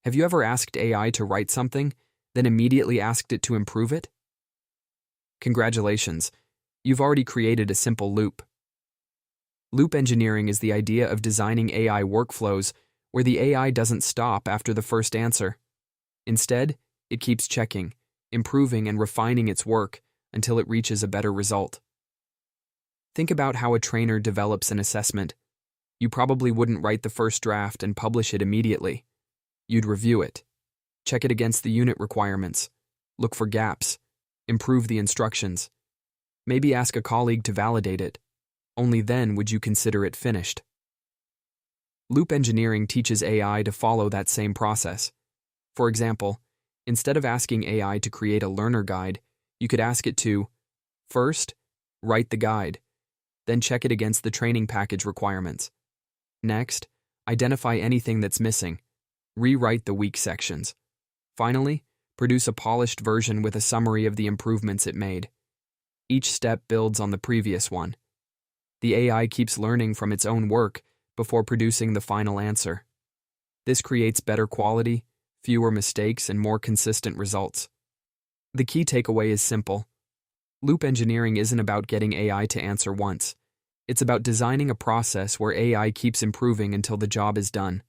Have you ever asked AI to write something, then immediately asked it to improve it? Congratulations, you've already created a simple loop. Loop engineering is the idea of designing AI workflows where the AI doesn't stop after the first answer. Instead, it keeps checking, improving, and refining its work until it reaches a better result. Think about how a trainer develops an assessment. You probably wouldn't write the first draft and publish it immediately. You'd review it, check it against the unit requirements, look for gaps, improve the instructions. Maybe ask a colleague to validate it. Only then would you consider it finished. Loop engineering teaches AI to follow that same process. For example, instead of asking AI to create a learner guide, you could ask it to, first, write the guide, then check it against the training package requirements. Next, identify anything that's missing, rewrite the weak sections. Finally, produce a polished version with a summary of the improvements it made. Each step builds on the previous one. The AI keeps learning from its own work before producing the final answer. This creates better quality, fewer mistakes, and more consistent results. The key takeaway is simple. Loop engineering isn't about getting AI to answer once. It's about designing a process where AI keeps improving until the job is done.